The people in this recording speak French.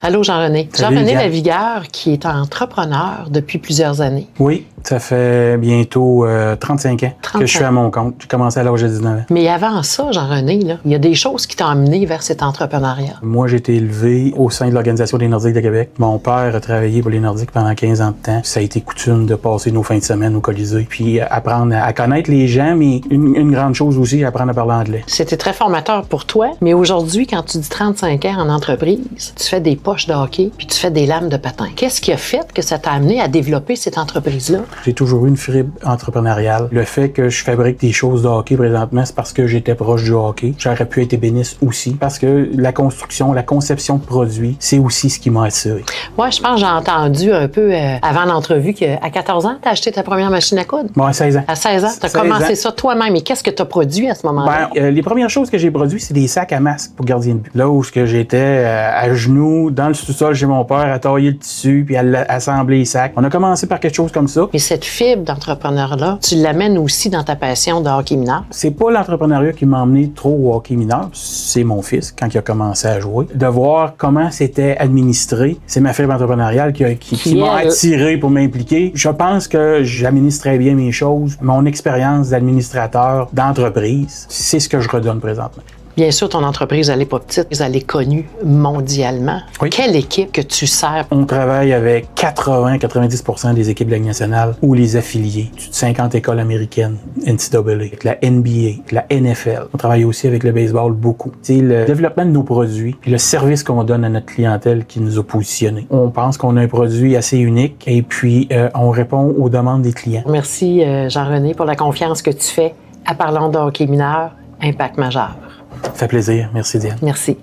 Allô, Jean-René. Salut, Jean-René Diane. Lavigueur, qui est entrepreneur depuis plusieurs années. Oui, ça fait bientôt 35 ans que je suis à mon compte. J'ai commencé à l'âge de 19 ans. Mais avant ça, Jean-René, là, il y a des choses qui t'ont amené vers cet entrepreneuriat. Moi, j'ai été élevé au sein de l'Organisation des Nordiques de Québec. Mon père a travaillé pour les Nordiques pendant 15 ans de temps. Ça a été coutume de passer nos fins de semaine au Colisée. Puis apprendre à connaître les gens, mais une grande chose aussi, apprendre à parler anglais. C'était très formateur pour toi, mais aujourd'hui, quand tu dis 35 ans en entreprise, tu fais des poches de hockey puis tu fais des lames de patin. Qu'est-ce qui a fait que ça t'a amené à développer cette entreprise-là? J'ai toujours eu une fibre entrepreneuriale. Le fait que je fabrique des choses de hockey présentement, c'est parce que j'étais proche du hockey. J'aurais pu être ébéniste aussi, parce que la construction, la conception de produits, c'est aussi ce qui m'a attiré. Moi, je pense que j'ai entendu un peu avant l'entrevue qu'à 14 ans, tu as acheté ta première machine à coudre. Bon, à 16 ans. À 16 ans, tu as 16 commencé ans. ça toi-même. Et qu'est-ce que tu as produit à ce moment-là? Les premières choses que j'ai produites, c'est des sacs à masque pour gardien de but. Là où j'étais à genoux, dans le sous-sol chez mon père, à tailler le tissu puis à assembler les sacs. On a commencé par quelque chose comme ça. Mais cette fibre d'entrepreneur-là, tu l'amènes aussi dans ta passion de hockey mineur. C'est pas l'entrepreneuriat qui m'a emmené trop au hockey mineur, c'est mon fils, quand il a commencé à jouer. De voir comment c'était administré, c'est ma fibre entrepreneuriale qui m'a attiré pour m'impliquer. Je pense que j'administre très bien mes choses. Mon expérience d'administrateur d'entreprise, c'est ce que je redonne présentement. Bien sûr, ton entreprise, elle n'est pas petite, elle est connue mondialement. Oui. Quelle équipe que tu sers? On travaille avec 80-90% des équipes de la Ligue nationale ou les affiliés. Plus de 50 écoles américaines, NCAA, avec la NBA, avec la NFL. On travaille aussi avec le baseball beaucoup. C'est le développement de nos produits et le service qu'on donne à notre clientèle qui nous a positionnés. On pense qu'on a un produit assez unique et puis on répond aux demandes des clients. Merci, Jean-René, pour la confiance que tu fais à Parlons de hockey mineur, Impact majeur. Ça fait plaisir. Merci, Diane. Merci.